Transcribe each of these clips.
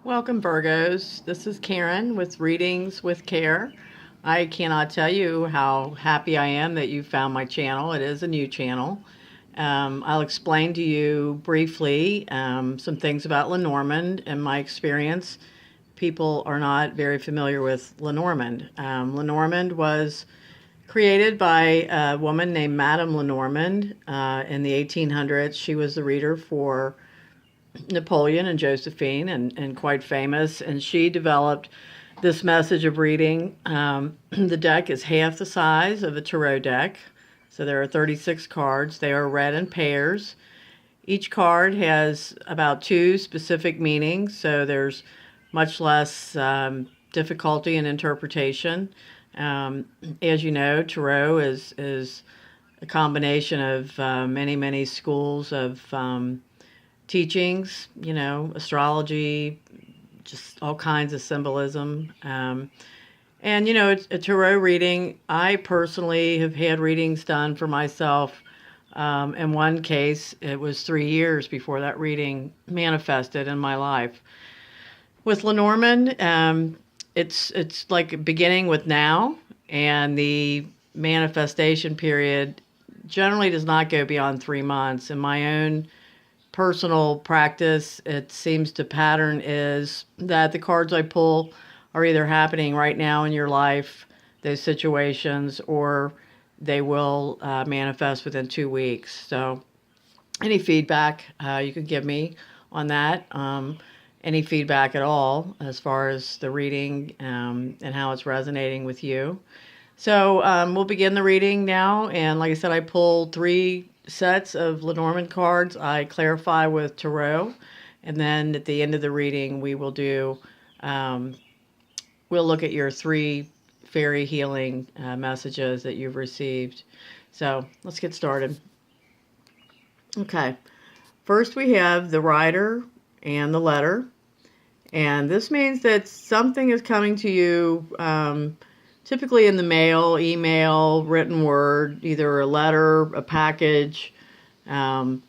Welcome, Virgos. This is Karen with Readings with Care. I cannot tell you how happy I am that you found my channel. It is a new channel. I'll explain to you briefly some things about LeNormand and my experience. People are not very familiar with LeNormand. LeNormand was created by a woman named Madame LeNormand in the 1800s. She was the reader for Napoleon and Josephine, and quite famous. And she developed this message of reading. The deck is half the size of a tarot deck. So there are 36 cards. They are read in pairs. Each card has about two specific meanings, so there's much less difficulty in interpretation. As you know, tarot is a combination of many schools of teachings, astrology, just all kinds of symbolism. And, it's a tarot reading. I personally have had readings done for myself. In one case, it was 3 years before that reading manifested in my life. With LeNormand, it's like beginning with now, and the manifestation period generally does not go beyond 3 months. In my own personal practice, it seems to pattern is that the cards I pull are either happening right now in your life, those situations, or they will manifest within 2 weeks. So any feedback you could give me on that, any feedback at all as far as the reading and how it's resonating with you. So we'll begin the reading now. And like I said, I pulled 3 sets of LeNormand cards. I clarify with tarot. And then at the end of the reading, we will do, we'll look at your 3 fairy healing messages that you've received. So let's get started. Okay. First we have the rider and the letter. And this means that something is coming to you typically in the mail, email, written word, either a letter, a package. But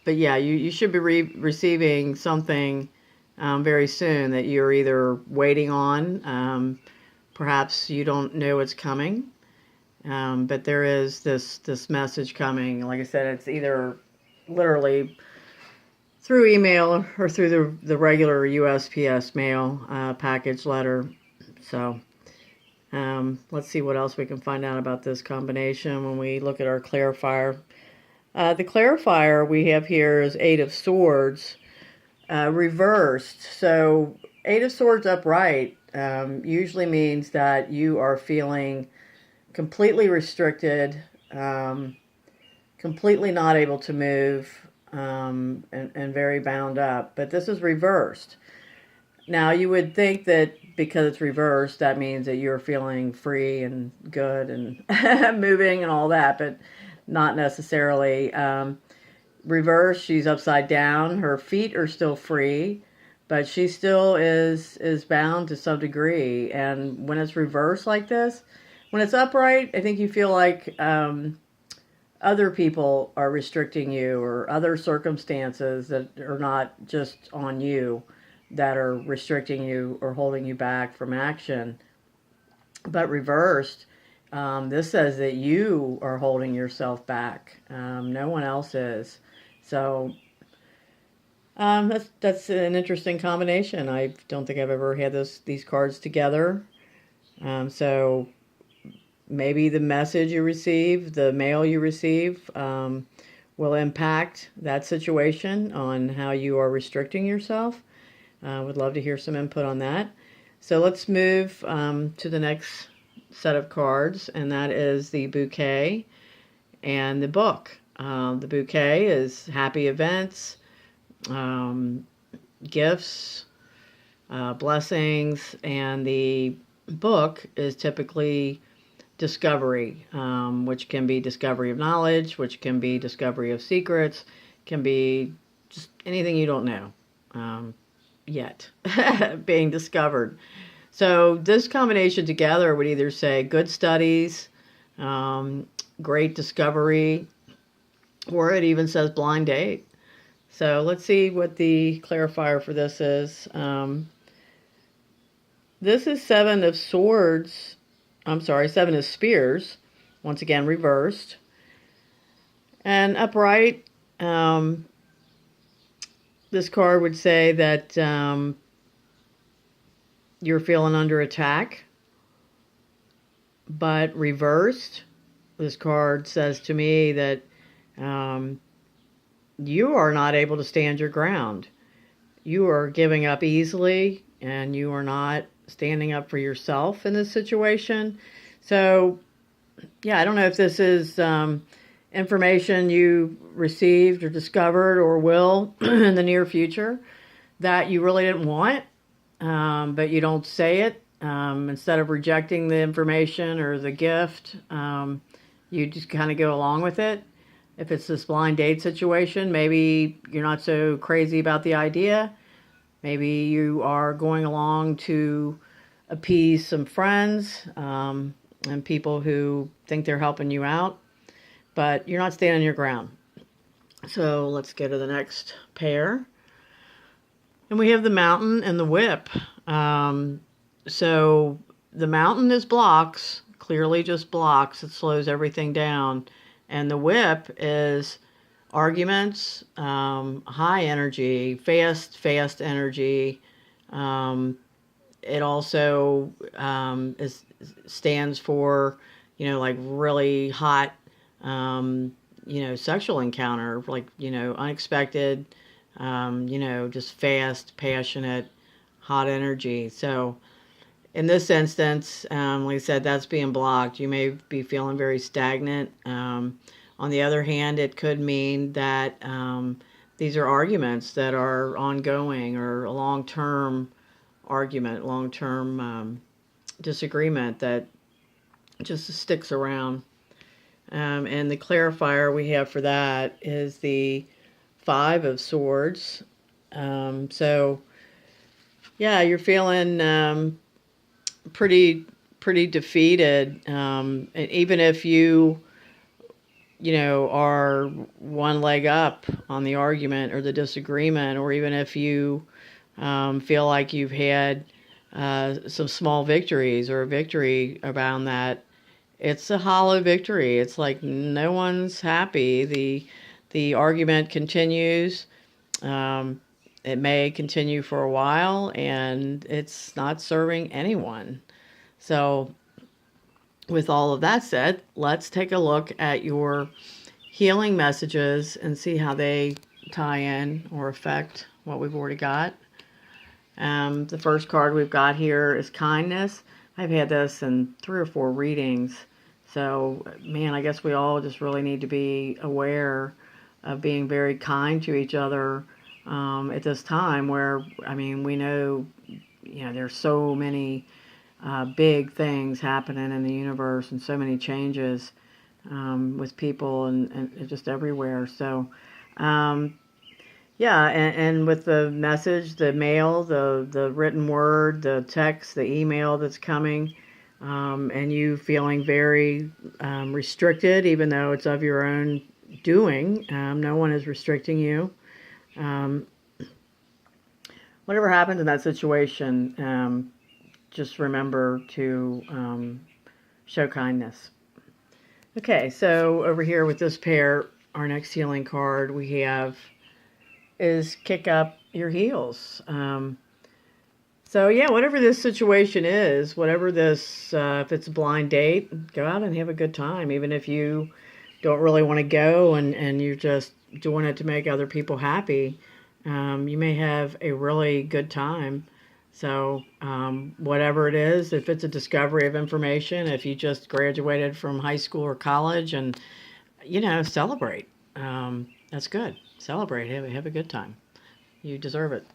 yeah, you should be receiving something very soon that you're either waiting on. Perhaps you don't know it's coming. But there is this message coming. Like I said, it's either literally through email or through the regular USPS mail package letter. So let's see what else we can find out about this combination when we look at our clarifier. The clarifier we have here is 8 of Swords reversed. So 8 of Swords upright usually means that you are feeling completely restricted, completely not able to move, and very bound up. But this is reversed. Now, you would think that because it's reversed, that means that you're feeling free and good and moving and all that, but not necessarily. Reversed, she's upside down. Her feet are still free, but she still is bound to some degree. And when it's reversed like this, when it's upright, I think you feel like other people are restricting you, or other circumstances that are not just on you that are restricting you or holding you back from action. But reversed, this says that you are holding yourself back. No one else is. So that's an interesting combination. I don't think I've ever had these cards together. So maybe the message you receive, the mail you receive, will impact that situation on how you are restricting yourself. Would love to hear some input on that. So let's move to the next set of cards, and that is the bouquet and the book. The bouquet is happy events, gifts, blessings, and the book is typically discovery, which can be discovery of knowledge, which can be discovery of secrets, can be just anything you don't know yet being discovered. So this combination together would either say good studies, great discovery, or it even says blind date. So let's see what the clarifier for this is. This is Seven of Swords. I'm sorry, Seven of Spears. Once again, reversed. And upright, this card would say that you're feeling under attack. But reversed, this card says to me that you are not able to stand your ground. You are giving up easily, and you are not standing up for yourself in this situation. So, yeah, I don't know if this is information you received or discovered or will in the near future that you really didn't want, but you don't say it. Instead of rejecting the information or the gift, you just kind of go along with it. If it's this blind date situation, maybe you're not so crazy about the idea. Maybe you are going along to appease some friends and people who think they're helping you out, but you're not standing your ground. So let's go to the next pair. And we have the Mountain and the Whip. So the Mountain is blocks, clearly just blocks. It slows everything down. And the Whip is arguments, high energy, fast energy. It also stands for, like really hot, sexual encounter, like, unexpected, just fast, passionate, hot energy. So in this instance, like I said, that's being blocked. You may be feeling very stagnant. On the other hand, it could mean that these are arguments that are ongoing, or a long-term argument, long-term disagreement that just sticks around. And the clarifier we have for that is the Five of Swords. So, yeah, you're feeling pretty defeated. And even if you are one leg up on the argument or the disagreement, or even if you feel like you've had some small victories or a victory around that, it's a hollow victory. It's like no one's happy. The argument continues. It may continue for a while, and it's not serving anyone. So with all of that said, let's take a look at your healing messages and see how they tie in or affect what we've already got. The first card we've got here is kindness. I've had this in 3 or 4 readings. So, man, I guess we all just really need to be aware of being very kind to each other at this time where, we know, there's so many big things happening in the universe and so many changes with people and just everywhere. So, yeah, and with the message, the mail, the written word, the text, the email that's coming, and you feeling very restricted, even though it's of your own doing. No one is restricting you. Whatever happens in that situation, just remember to show kindness. Okay, so over here with this pair, our next healing card we have is kick up your heels. So yeah, whatever this situation is, whatever this, if it's a blind date, go out and have a good time. Even if you don't really want to go and you're just doing it to make other people happy, you may have a really good time. So whatever it is, if it's a discovery of information, if you just graduated from high school or college, and celebrate. That's good. Celebrate. Have a good time. You deserve it.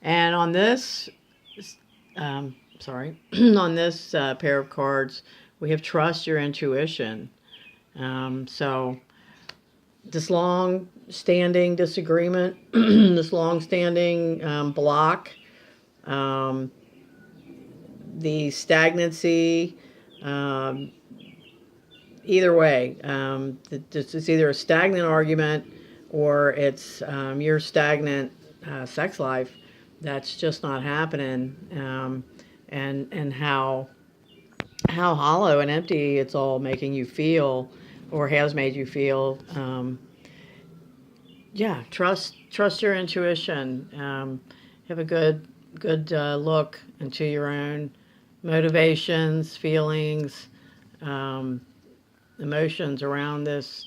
And on this, on this pair of cards, we have trust your intuition. So this long-standing disagreement, this long-standing block, the stagnancy, either way, it's either a stagnant argument or it's your stagnant sex life that's just not happening, and how hollow and empty it's all making you feel, or has made you feel. Yeah, trust your intuition. Have a good look into your own motivations, feelings, um, emotions around this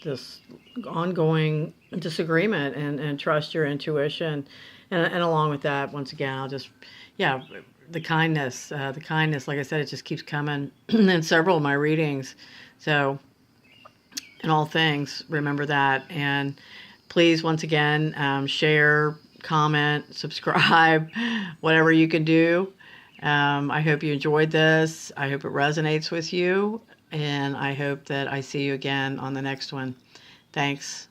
ongoing disagreement, and trust your intuition. And along with that, once again, I'll just, yeah, the kindness, like I said, it just keeps coming in several of my readings. So in all things, remember that. And please, once again, share, comment, subscribe, whatever you can do. I hope you enjoyed this. I hope it resonates with you. And I hope that I see you again on the next one. Thanks.